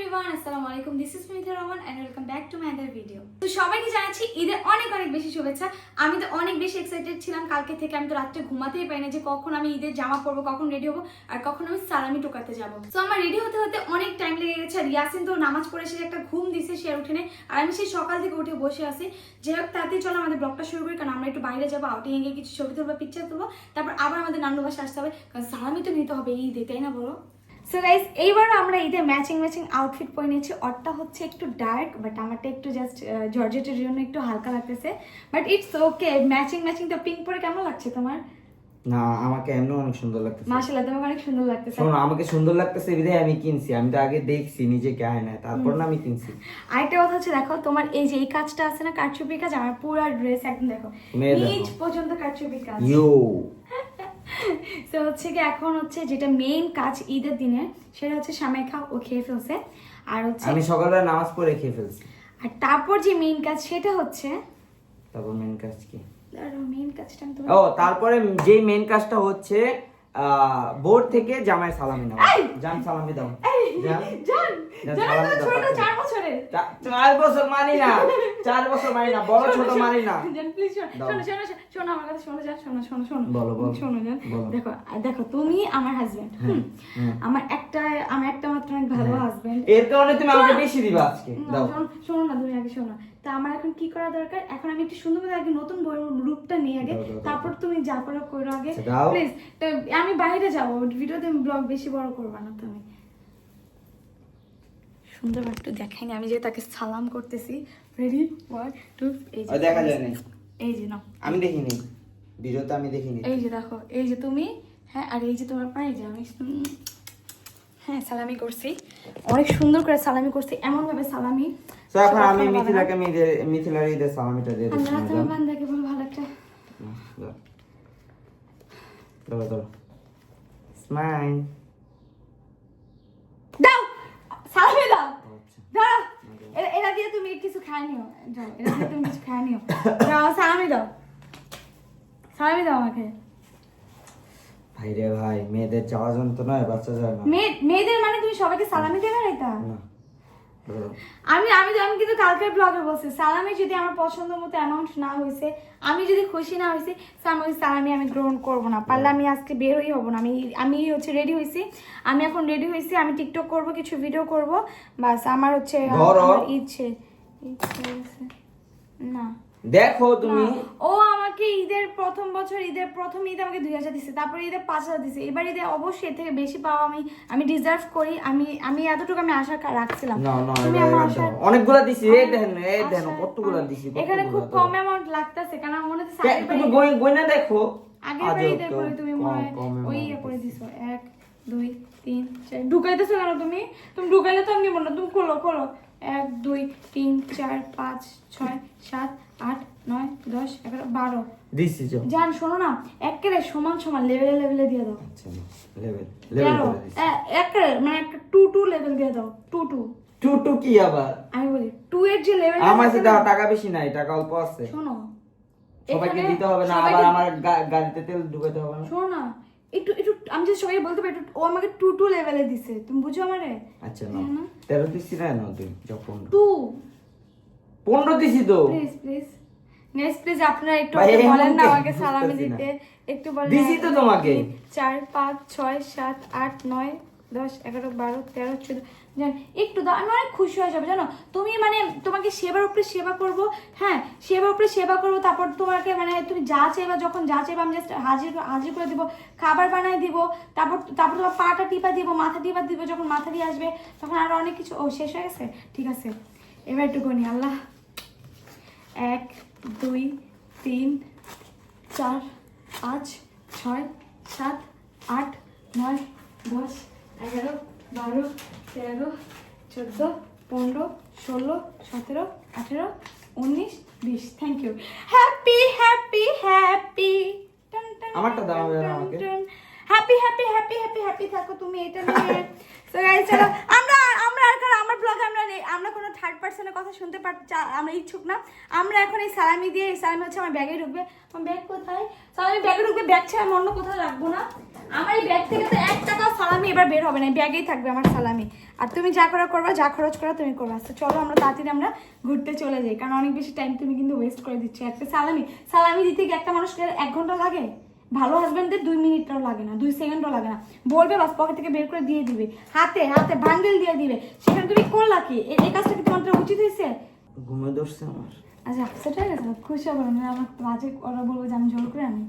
Everyone, আসসালামু আলাইকুম। This is Mithila Rahman and welcome back to my other video. তো সবাইকে জানাচ্ছি ঈদের অনেক অনেক বেশি শুভেচ্ছা। আমি তো অনেক বেশি এক্সাইটেড ছিলাম কালকে থেকে। আমি তো রাত্রে ঘুমাতেই পারি না যে কখন আমি ঈদের জামা পরবো, কখন রেডি হবো আর কখন আমি সালামি টোকাতে যাবো। তো আমার রেডি হতে হতে অনেক টাইম লেগে গেছে। আর ইয়াসিন তো নামাজ পড়ে এসে একটা ঘুম দিছে, সে আর উঠে নেই। আর আমি সেই সকাল থেকে উঠে বসে আছি। যাই হোক, তাড়াতাড়ি চলো আমাদের ব্লগটা শুরু করি, কারণ আমরা একটু বাইরে যাবো, আউটিং এ গিয়ে কিছু ছবি তুলবো, পিকচার তুলবো, তারপর আবার আমাদের নানু বাসা আসতে হবে, কারণ সালামি তো নিতে হবে ঈদে, তাই না বলো? সো গাইস, এইবার আমরা ঈদে ম্যাচিং আউটফিট পরে নিয়েছি। ওরটা হচ্ছে একটু ডার্ক, বাট আমারটা একটু জাস্ট জর্জেটের জন্য একটু হালকা লাগতেছে, বাট ইটস ওকে। ম্যাচিং তো পিঙ্ক পরে কেমন লাগছে তোমার? না, আমাকে এমনি অনেক সুন্দর লাগতেছে। মাশাআল্লাহ, তোমাকে অনেক সুন্দর লাগতেছে। শোনো, আমাকে সুন্দর লাগতেছে বিধায় আমি কিনছি। আমি তো আগে দেখছি নিজে গায়ে না, তারপর না আমি কিনছি। আরেকটা কথা হচ্ছে, দেখো তোমার এই যে এই কাজটা আছে না, কারচুপি কাজ, আমার পুরো ড্রেস একদম দেখো নিচ পর্যন্ত কারচুপি কাজ। ইউ তো হচ্ছে কি, এখন হচ্ছে যেটা মেইন কাজ ঈদের দিনে, সেটা হচ্ছে সামাই খাও, ও খেয়ে ফেলছে। আর হচ্ছে আমি সকালবেলা নামাজ পড়ে খেয়ে ফেলছি। আর তারপর যে মেইন কাজ সেটা হচ্ছে, তারপর মেন কাজ কি? মেইন কাজটা আমি ও, তারপরে যে মেন কাজটা হচ্ছে বোর্ড থেকে জামাই সালামি নাও। জান সালামি দাও। জান ছোট 4 বছরের। 4 বছর মানি না, 4 বছর মানি না, বড় ছোট মানি না। জান প্লিজ শোনো আমার কথা, শোনো জান, শোনো বলো শোনো জান। দেখো তুমি আমার হাজবেন্ড, আমার একটা মাত্র অনেক ভালো হাজবেন্ড। এর কারণে তুমি আমাকে বেশি দিবা আজকে। দাও, শোনো না, তুমি আগে শোনো। তা আমার এখন কি করা দরকার? এখন আমি একটু সুন্দর করে আগে নতুন রূপটা নিয়ে আগে, তারপর তুমি যা করো করো আগে প্লিজ। আমি বাইরে যাবো, ভিডিওতে ব্লগ বেশি বড় করবা না তুমি। সুন্দর একটু দেখাইনি আমি যে তাকে সালাম করতেছি। রেডি 1 2 এই যে দেখা যায় না, এই যে নাও। আমি দেখিনি ভিডিওতে, আমি দেখিনি। এই যে দেখো, এই যে তুমি, হ্যাঁ, আর এই যে তোমার পায়ে যে আমি হ্যাঁ সালামি করছি, অনেক সুন্দর করে সালামি করছি, এমন ভাবে সালামি। তো এখন আমি মিথিলার ঈদের সালামিটা দিয়ে দিচ্ছি। আল্লাহ তোমার বান্দাকে বলো ভালো একটা ধরো স্মাইল দাও, সালামি দাও। ধরো, এরা দিয়ে তুমি কিছু খায় নিও, যাও, এরা দিয়ে তুমি কিছু খায় নিও, যাও সালামি দাও আমাকে। ভাই রে ভাই, মেয়েদের যাওয়া যন্ত্রণা বাচ্চা যায় না। মেয়েদের মানে তুমি সবাইকে সালামি দেবে না? এটা না, আমি কিন্তু কালকের ব্লগে বলছি, সালামি যদি আমার পছন্দ মতো অ্যামাউন্ট না হয়েছে, আমি যদি খুশি না হয়েছি, সালামি আমি গ্রহণ করবো না। পারলে আমি আজকে বেরোই হবো না। আমি হচ্ছে রেডি হয়েছি, আমি এখন রেডি হয়েছি, আমি টিকটক করব, কিছু ভিডিও করব, বাস। আমার হচ্ছে ইচ্ছে না। দেখো তুমি, ও আমাকে ঈদের প্রথম ঈদ আমাকে 2000 দিছে, তারপর ঈদে 5000 দিছে, এবার ঈদে অবশ্যই এর থেকে বেশি পাওয়া আমি ডিজার্ভ করি। আমি এতটুকু আমি আশা রাখছিলাম। তুমি আমার আশা অনেকগুলা দিছি। এই দেখেন কতগুলা দিছি। এখানে খুব কম অ্যামাউন্ট লাগতেছে, কারণ আমার মনে হচ্ছে তুমি গয়না দেখো, আগের ঈদে করে তুমি ওই করে দিছো 1 2 3 4 ঢুকাইতেছো কেন তুমি ঢুকাইলে তো আমি নিব না। তুমি খোলো 1 2 3 4 5 6 7 8 9 10 11 12 দিছি। জান শোনো না, একেবারে সমান লেভেলে দিয়ে দাও। আচ্ছা, লেভেল করে দিছি। একেবারে মানে একটা 2 লেভেল দিয়ে দাও। 2 কি আবার? আমি বলি 2 এর যে লেভেল, আমার কাছে টাকা বেশি নাই, টাকা অল্প আছে। শোনো, সবাইকে দিতে হবে না, আবার আমার গাড়িতে তেল ঢুকাতে হবে না। শোনো না, একটু আমি যদি সবাই বলতে পারি, ও আমাকে 2 লেভেলে দিছে, তুমি বুঝো আমারে? আচ্ছা না, 13 দিছি না, তুই যখন 15 দিছি তো। প্লিজ আপনারা একটু বলেন না আমাকে সালামি দিতে, একটু বলেন। দিছি তো তোমাকে। 4 5 6 7 8 9 10 11 12 13 14 জান, একটু দাও, আমি অনেক খুশি হয়ে যাবো জানো। তুমি মানে তোমাকে সেবার উপরে সেবা করব, হ্যাঁ সেবার উপরে সেবা করবো, তারপর তোমাকে মানে তুমি যা চাইবা, যখন যা চাইবা আমি জাস্ট হাজির করে দিব, খাবার বানাই দিব, তারপর তোমার পাটা টিপা দিব, মাথা টিপা দিব, যখন মাথা দিয়ে আসবে তখন আরো অনেক কিছু। ও শেষ হয়ে গেছে, ঠিক আছে, এবার একটু গনি। আল্লাহ 1 2 3 4 5 6 7 8 9 10 11 12 13 14 15 16 17 18 19 20। Thank you. হ্যাপি আমারটা দাও আমাকে। হ্যাপি থাকো তুমি এটা নিয়ে। সো গাইস, চলো আমরা আমার ব্লগে আমরা কোনো থার্ড পারসনের কথা শুনতে আমরা ইচ্ছুক না। আমরা এখন এই সালামি দিয়ে, এই সালামি হচ্ছে আমার ব্যাগে ঢুকবে। আমার ব্যাগ কোথায়? সালামি ব্যাগে ঢুকবে, ব্যাগ ছাড়া আমি অন্য কোথাও রাখবো না। আমার এই ব্যাগ থেকে তো 1 টাকাও সালামি এবার বের হবে না, এই ব্যাগেই থাকবে আমার সালামি। আর তুমি যা করা করবা, যা খরচ করা তুমি করবা। তো চলো আমরা তাড়াতাড়ি আমরা ঘুরতে চলে যাই, কারণ অনেক বেশি টাইম তুমি কিন্তু ওয়েস্ট করে দিচ্ছ। একটা সালামি দিতে গিয়ে একটা মানুষকে 1 ঘন্টা লাগে। ভালো হাজবেন্ডদের 2 মিনিটটাও লাগে না, 2 সেকেন্ডও লাগে না। বলবে বাস পকেট থেকে বের করে দিয়ে দিবে, হাতে হাতে বান্ডেল দিয়ে দিবে। সেখানে তুমি করলা কি? এই কাজটা কি তোমার উচিত হয়েছে? ঘুমে ধরছে আমার। আচ্ছা সেটা গেছে, খুশি হবে না। আমার বাজে ওরা বলবো যে আমি জোর করে আনি।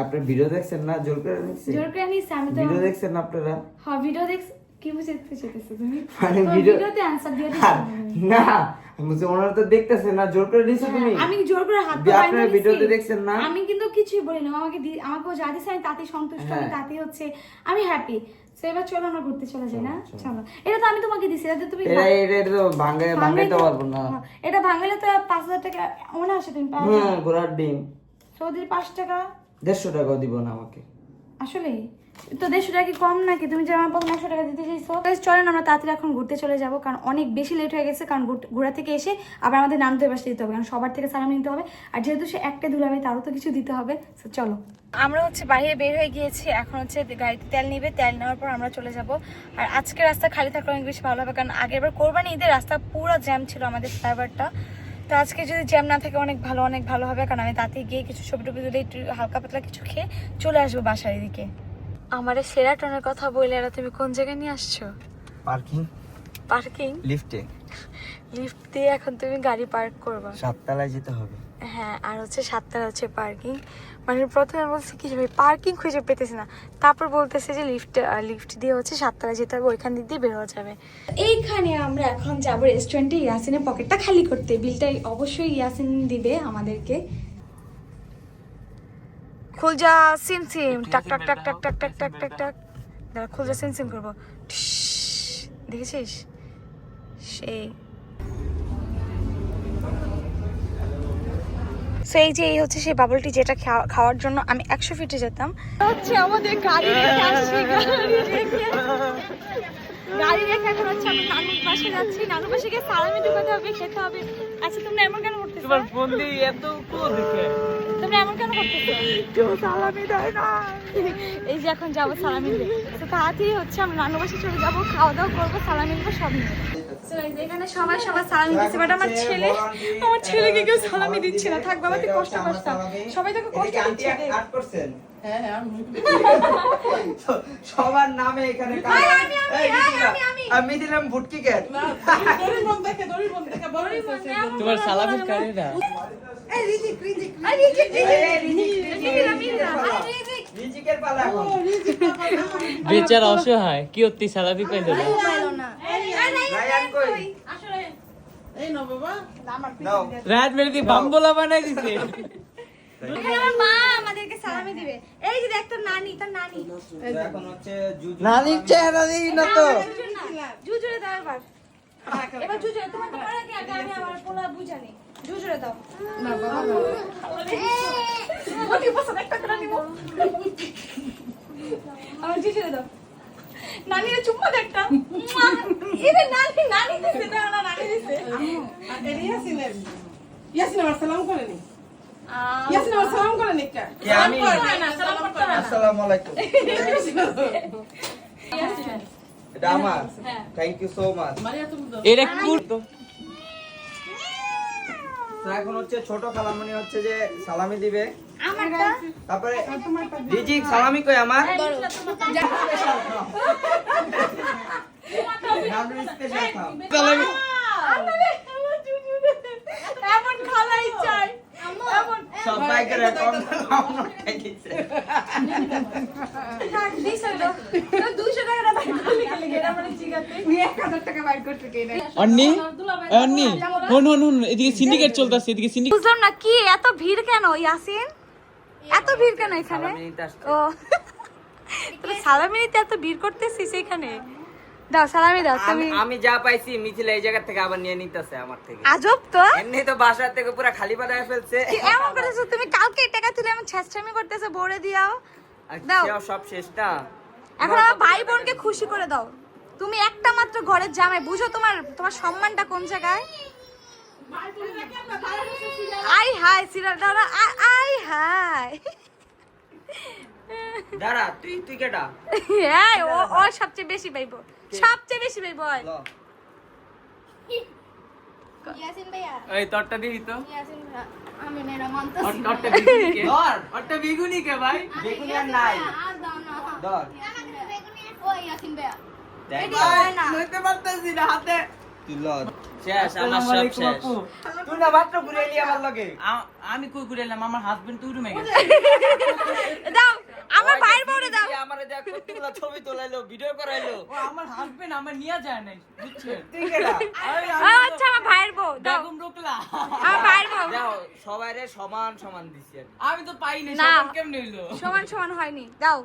আপনি ভিডিও দেখছেন না? জোর করে নিচ্ছি। জোর করে নিচ্ছি আমি তো। ভিডিও দেখছেন না আপনারা? হ্যাঁ ভিডিও দেখ। কি বুঝতে চাইতেছো তুমি? মানে ভিডিওতে আনসার দিয়ে দিচ্ছি না, বুঝছো ওনারা তো দেখতেছে না, জোর করে নিছো তুমি। আমি জোর করে হাত দিয়ে আপনারা ভিডিওতে দেখছেন না? আমি কিন্তু কিছুই বলি না। আমাকেও যা দিছে আমি তাতেই সন্তুষ্ট, আমি তাতেই হচ্ছে আমি হ্যাপি। সো এবার চলো আমরা ঘুরতে চলে যাই না? চলো। এটা তো আমি তোমাকে দিছি, এটা তুমি এটা তো ভাঙাইতে পারবো না। এটা ভাঙলে তো 5000 টাকা মনে আসে তুমি পাবে। হ্যাঁ, ঘোড়ার ডিম। সৌদির 5 টাকা 150 টাকাও দিব না আমাকে। আসলে তো 150 টাকা কি কম নাকি? তুমি যে আমার 100 টাকা দিতে চাইছো। চলেন আমরা তাড়াতাড়ি এখন ঘুরতে চলে যাবো, কারণ অনেক বেশি লেট হয়ে গেছে। কারণ ঘোরা থেকে এসে আবার আমাদের নামতে বাসে দিতে হবে, কারণ সবার থেকে সালামি নিতে হবে। আর যেহেতু সে একটা দুলাবে, তারও তো কিছু দিতে হবে। তো চলো আমরা হচ্ছে বাইরে বের হয়ে গিয়েছি। এখন হচ্ছে গাড়িতে তেল নিবে, তেল নেওয়ার পর আমরা চলে যাব। আর আজকে রাস্তা খালি থাকলে অনেক বেশি ভালো হবে, কারণ আগের বার কোরবানি ঈদের রাস্তা পুরো জ্যাম ছিল আমাদের ফ্লাইওভারটা। তো আজকে যদি জ্যাম না থাকে অনেক ভালো হবে, কারণ আমি তাতে গিয়ে কিছু ছবি টবি তুলে একটু হালকা পাতলা কিছু খেয়ে চলে আসবো বাসার এদিকে। আমার সেরাটনের কথা বলে আর তুমি কোন জায়গায় নিয়ে আসছো? পার্কিং লিফটে। লিফট দিয়ে এখন তুমি গাড়ি পার্ক করবা। 7 তলায় যেতে হবে। হ্যাঁ, আর হচ্ছে 7 তলা হচ্ছে পার্কিং। মানে প্রথমে বলছে কি ভাই পার্কিং খুঁজে পেতেছি না, তারপর বলতেছে যে লিফট দিয়ে হচ্ছে 7 তলায় যেতে হবে, ওইখান দিয়ে বের হওয়া যাবে। এইখানে আমরা এখন যাবো রেস্টুরেন্টে ইয়াসিনের পকেটটা খালি করতে। বিলটা অবশ্যই ইয়াসিন দিবে আমাদেরকে। খুল যা সিম টাক টাক টাক টাক টাক টাক টাক টাক টাক। দাঁড়া, খুল যা সিম করবো। দেখেছিস সেই। সো এই যে এই হচ্ছে সেই বাবলটি, যেটা খাওয়ার জন্য আমি 100 ফিটে যেতাম। হচ্ছে আমাদের গাড়ি রেখে আসছি, গাড়ি রেখে এখন হচ্ছে আমি নানুর পাশে যাচ্ছি। নানুর পাশে গিয়ে সালামি ঢুকাতে হবে, খেতে হবে। আচ্ছা তোমরা এমন কেন করতেছো? তোমার ফোন দিয়ে এত কোন দেখে তোমরা এমন কেন করতেছো? কেউ সালামি দেয় না। এই যে এখন যাবো সালামি দিতে। তো তাড়াতাড়ি হচ্ছে আমরা নানুর পাশে চলে যাবো, খাওয়া দাওয়া করবো, সালামি দেবো, সব নিয়ে। এখানে সবাই সালামি দিচ্ছে, বাট আমার ছেলেকে কেউ সালামি দিচ্ছে না। থাক বাবা, তুই কষ্ট কষ্ট, সবাই তোকে কষ্ট দিচ্ছে। 8%। সবার নামে এখানে আমি দিলাম ভুটকি কেট। তোমার সালামের কারে না রিজিকের পালা এখন। বেচারা অসহায় কি অতি সালামি পাইল না। রায়ান কই? নাও। রাত মেরে দিয়ে বাম্বলা বানাই দিছে। এখানে আমার মা আমাদেরকে সালামি দিবে। এই যে দেখ তোর নানি, তার নানি। এখন হচ্ছে জুজু। নানির চেহারা দিই না তো। জুজুরে দাও এবার। এবার জুজুরে তোমার তো পড়া কি আগে আমি আমার পোলা বুঝানি। জুজুরে দাও। না বাবা। ওকে পছন্দ একটা করে নিব। আমার জুজুরে দাও। নানিরে চুম্মা দে একটা। এরে নানি দিছে না, নানি দিছে। ইয়াসিন আমার সালাম করেনি। ইয়াসিন আমার সালাম করেন একটা। আমি সালাম করতে না। আসসালামু আলাইকুম। এটা আমার। Thank you so much. এরা কুল তো তো এখন হচ্ছে ছোট খালামণি হচ্ছে যে সালামি দিবে। আমারটা তারপরে রিজিক সালামি কই আমার? নামে স্পেশাল খাও। সালামি এমন খালাই চাই। এমন সবাই করে কম খাওয়ানো খাই দিচ্ছে। দিছে তো 200 টাকা দাও লিখে এটা মানে জিগাতে 1000 টাকা বাইর করতে কে না। অন্নি অন্নি হন এদিকে সিন্ডিকেট চলতেছে, এদিকে সিন্ডিকেট। বুঝলাম না কি এত ভিড় কেন ইয়াসিন? এত ভিড় কেন এখানে? সালামি নিতে আসছে। ও তুমি সালামি নিতে এত ভিড় করতেছিস এখানে? দাও সালামি দাও তুমি। আমি যা পাইছি মিছিল এই জায়গা থেকে আবার নিয়ে নিতেছে আমার থেকে। আজব তো। এমনি তো বাসা থেকে পুরো খালি পাঠায় ফেলছে। কি এমন করতেছো তুমি? কালকে টাকা তুলে এমন ছেঁচড়ামি করতেছো, বলে দিও। দাও। সব শেষ না। এখন আমার ভাই বোনকে খুশি করে দাও। তুমি একটা মাত্র ঘরের জামাই, বুঝো তোমার তোমার সম্মানটা কোন জায়গায়? আই হাই সিরিয়াল দাঁড়া, আই হাই দাঁড়া, তুই কেটা? হ্যাঁ, ও সবচেয়ে বেশি পাইবো, সবচেয়ে বেশি পাইবো। ইয়াসিন ভাইয়া, এই তরটা দিবি তো। ইয়াসিন ভাইয়া, আমি মেরা মানতে তরটা বিগুনি কে? ধর, তরটা বিগুনি কে ভাই? বেগুনি আর নাই। আর দাও না। ধর। ও ইয়াসিন ভাইয়া, দেখ এটা হয় না। লইতে পারতাছি না হাতে। তুই ল। শেষ, আমার আসসালামু সব আলাইকুম শেষ। আপু। তুই না মাত্র ঘুরে এলি আমার লগে। আমি কই করে এলাম, আমার হাজবেন্ড তো রুমে গেছে। দাও আমার ভাইয়ের বউরে দাও। আমারে দেখ কতগুলো ছবি তোলাইলো, ভিডিও করাইলো। ও আমার হাজবেন্ড আমার নিয়ে যায় নাই, বুঝছেন? তুই কেটা? আচ্ছা আমার ভাইয়ের বউ দাও, বেগম রোকলা। আমার ভাইয়ের বউ। দাও, সবাইরে সমান সমান দিছি আমি। আমি তো পাই নাই, না। সমান কেমনে হইলো? সমান সমান হয়নি, দাও।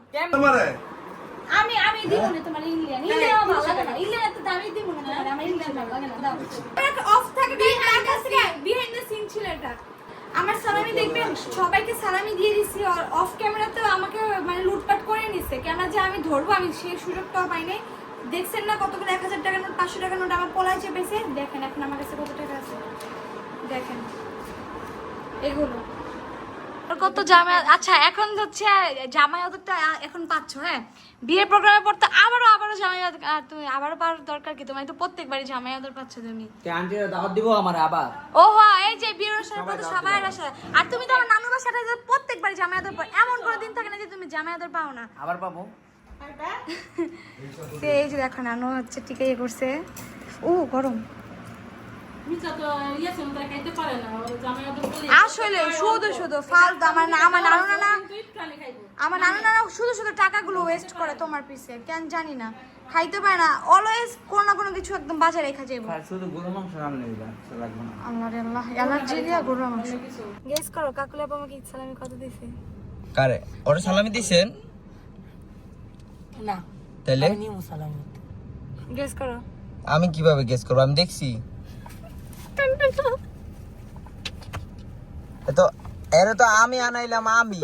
আমি দিব না তোমার ইন্ডিয়ান আমার ভালো লাগে না, ইন্ডিয়ান তো দামি দিব না তোমার, আমার ইন্ডিয়ান ভালো লাগে না, দাও। একটা অফ থাকে বিহাইন্ড দ্য সিন ছিল এটা। আমার সালামি দেখবেন, সবাইকে সালামি দিয়ে দিছি, আর অফ ক্যামেরাতে আমাকে মানে লুটপাট করে নিছে, কেন যে আমি ধরবো, আমি সেই সুযোগটাও পাই নাই। দেখছেন না কতগুলো 1000 টাকার নোট, 500 টাকার নোট আমার পলায় চেপেছে। দেখেন এখন আমার কাছে কত টাকা আছে, দেখেন এগুলো কত জামাই। আচ্ছা এখন হচ্ছে জামাই আদরটা এখন পাচ্ছ, হ্যাঁ বিয়ের প্রোগ্রামে পড়তে আবারও জামাই আদর, তুমি আবারও পাওয়ার দরকার কি? তোমার তো প্রত্যেকবারই জামাই আদর পাচ্ছ তুমি। তে আন্টিরা দাওয়াত দিব আমার আবার। ও হ্যাঁ, এই যে বিয়ের অনুষ্ঠানে তো সবাই আসে, আর তুমি তো আমার নানুর বাসাটা প্রত্যেকবারই জামাই আদর পাও, এমন কোনো দিন থাকে না যে তুমি জামাই আদর পাও না। আবার পাবো। তো এই যে দেখো নানু হচ্ছে টিকে ইয়ে করছে। ও গরম আসলে শুধু ফালতু। আমার নানু নানা শুধু টাকাগুলো ওয়েস্ট করে তোমার পিছে, কেন জানি না, খাইতে পারে না, অলওয়েজ কোনো না কোনো কিছু একদম বাজারে রেখা যাইবো। আর শুধু গরু মাংস রান্না দিবা, লাগবে না। আল্লাহ রে আল্লাহ, অ্যালার্জি দিয়া গরুর মাংস। গেস করো কাকুলে আপা আমাকে সালামি কত দিছে? কারে ওরে সালামি দিছেন? না, তাহলে আমি নিমু সালামি। গেস করো। আমি কিভাবে গেস করব? আমি দেখছি তো, এর তো আমি আনাইলাম আমি।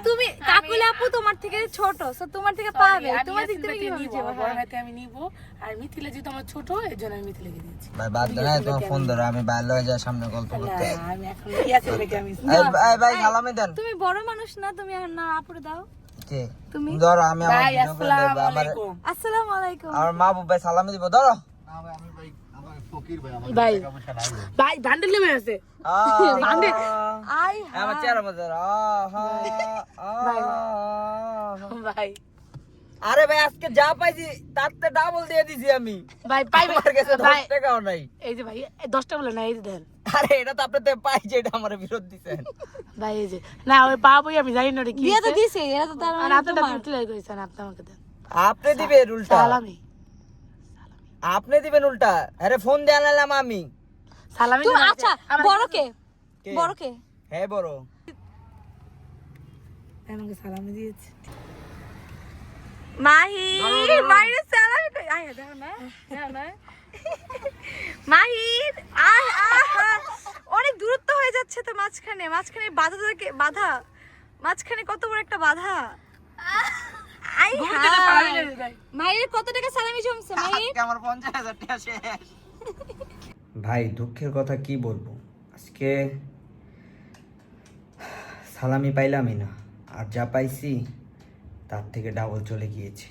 তুমি কাকুলে আপু তোমার থেকে ছোট, সো তোমার থেকে পাবে, তোমার দিক থেকে কি হবে? বড় হাতে আমি নিব, আর মিথিলা যেহেতু আমার ছোট, এর জন্য আমি মিথিলাকে দিয়েছি। ভাই বাদ দেন, তোমার ফোন ধরো, আমি বাইরে লয়ে যাই সামনে গল্প করতে। না, আমি এখন ইয়াসিন ভাইকে আমি এই ভাই সালামি দেন। তুমি বড় মানুষ না, তুমি এখন না আপুরে দাও। কে? তুমি ধরো, আমি আমার ভাই, ভিডিও করে দেব। আসসালামু আমার আলাইকুম। আসসালামু আলাইকুম। আমার মা বাবা সালামি দিব, ধরো। ভাই, ভাই বান্ডেল নেমে আছে। আই আমার চেহারা মধ্যে ভাই, আরে ভাই আজকে যা পাইছি তার তো ডাবল দিয়ে দিছি আমি। ভাই পাইবে। আমার কাছে 10 ভাই, টাকাও নাই। এই যে ভাই 10টা বলে না, এই যে দেন আরে এটা তো আপনাদের পাইছে, এটা আমার বিরোধ দিছেন। ভাই, এই যে না ওই পাবই, আমি জানি না ওটা কি দিয়ে তো হইছে। দিছে, এরা তো তার আর মানে আপনারটা তোমার। মিথিলা কইছেন, আপনি আমাকে দেন আপনি দিবেন উল্টা, সালামি। আপনি দিবেন উল্টা। আরে ফোন দিয়ে আনলাম আমি। সালামি তুমি দিবেন। আচ্ছা বড় কে? কে? বড় কে? হ্যাঁ বড়। আমাকে সালামি দিয়েছে। মাহির সালামি কই? আয় দেখো না, দেখো না। মাহির অনেক দূরত্ব হয়ে যাচ্ছে তো, মাঝখানে মাঝখানে কত বড় একটা বাধা। আই মাহির কত টাকা সালামি জমছে মাহির? আমার 50,000 টাকা শেষ। ভাই দুঃখের কথা কি বলবো, আজকে সালামি পাইলামই না, আর যা পাইছি তার থেকে ডাবল চলে গিয়েছে।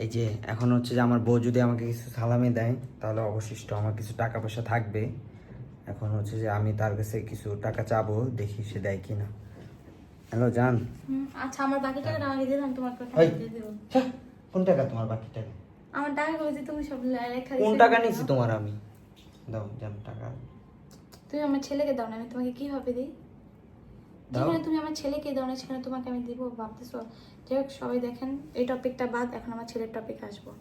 এই যে এখন হচ্ছে যে আমার বউ যদি আমাকে কিছু সালামি দেয়, তাহলে অবশিষ্ট আমার কিছু টাকা পয়সা থাকবে। এখন হচ্ছে যে আমি তার কাছে কিছু টাকা চাবো, দেখি সে দেয় কিনা। হ্যালো জান। আচ্ছা আমার বাকি টাকা আমাকে দিয়ে দাও, তোমার কথা এই, দিয়ে দেব। ছ্যাঃ, কোন টাকা তোমার? বাকি টাকা? আমার টাকা কই যে তুমি সব লেখা কোন দিছো? টাকা নিছি তোমার আমি? দাও জান টাকা। তুমি আমার ছেলেকে দাও না, আমি তোমাকে কিভাবে দিই? দাও। যেখানে তুমি আমার ছেলেকে দাও না, সেখানে তোমাকে আমি দিব ভাবতেছো? যাই হোক সবাই দেখেন, এই টপিকটা বাদ, এখন আমার ছেলের টপিক আসবো।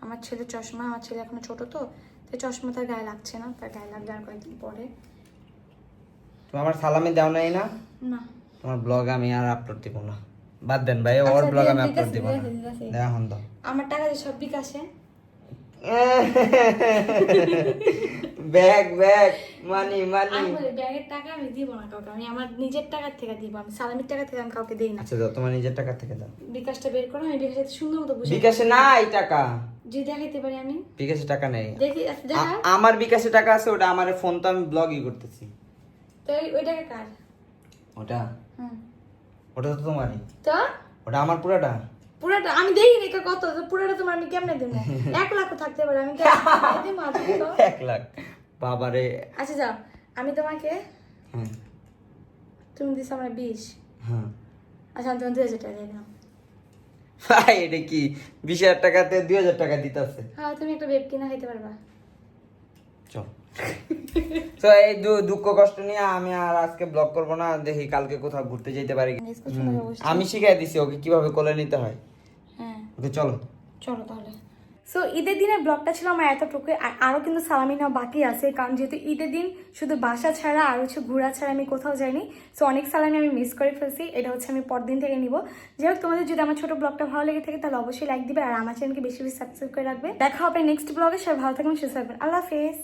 আমার ছেলের চশমা, আমার ছেলে এখনো ছোট তো, তাই চশমা তার গায়ে লাগছে না, তার গায়ে লাগবে আর কয়েকদিন পরে। তুমি আমার সালামি দাও নাই না? না তোমার ব্লগ আমি আর আপলোড দিব না, বাদ দেন ভাই, ওর আচ্ছা, ব্লগ আমি ঠিক আপলোড আছে, দিব না। ঠিক আছে। এখন দাও। আমার টাকা দিয়ে সব বিকাশে। ব্যাগ মানি আমি বলি ব্যাগের টাকা আমি দিব না কাউকে, আমি আমার নিজের টাকার থেকে দিব, আমি সালামির টাকা থেকে আমি কাউকে দিই না। আচ্ছা দাও, তোমার নিজের টাকা থেকে দাও। বিকাশটা বের করো, আমি বিকাশে সুন্দর মতো বুঝে বিকাশে নাই টাকা, যে দেখাইতে পারি আমি। বিকাশে টাকা নেই। দেখি আচ্ছা, দেখা আমার বিকাশে টাকা আছে, ওটা আমার ফোন তো আমি ব্লগই করতেছি। তো ওই টাকা কার? ওটা হুম ওটা তো তোমারই, তো ওটা আমার পুরাটা। পুরাটা আমি দেখি নি কত, তো পুরাটা তোমার আমি কেমনে দেবো? 1 লাখ থাকতে পারে, আমি কেমনে দেবো আজকে তো? 1 লাখ বাবারে। আচ্ছা যাও, আমি তোমাকে, হ্যাঁ তুমি দিছো আমার 20, হ্যাঁ আচ্ছা আমি তোমার 2000 টাকা দিলাম। ভাই এটা কি 20,000 টাকাতে 2,000 টাকা দিতেছে? হ্যাঁ তুমি একটা বেব কিনা খাইতে পারবা। চল। তো এই দুঃখ কষ্ট নিয়ে আমি আর আজকে ব্লগ করব না, দেখি কালকে কোথাও ঘুরতে যেতে পারি। Next question হবে অবশ্যই। আমি শিখাই দিছি ওকে কিভাবে কোলে নিতে হয়। হ্যাঁ ওকে চলো। চলো তাহলে। সো ঈদের দিনের ব্লগটা ছিল আমার এতটুকুই, আর আরও কিন্তু সালামি নেওয়া বাকি আছে, কারণ যেহেতু ঈদের দিন শুধু বাসা ছাড়া আর হচ্ছে ঘোরা ছাড়া আমি কোথাও যাইনি। সো অনেক সালামি আমি মিস করে ফেলছি, এটা হচ্ছে আমি পরদিন থেকে নিব। যাই হোক, তোমাদের যদি আমার ছোট ব্লগটা ভালো লেগে থাকে তাহলে অবশ্যই লাইক দিবে, আর আমার চ্যানেলকে বেশি বেশি সাবস্ক্রাইব করে রাখবে। দেখা হবে নেক্সট ব্লগে, সবাই ভালো থাকবেন, সুস্থ থাকবেন, আল্লাহ হাফেজ।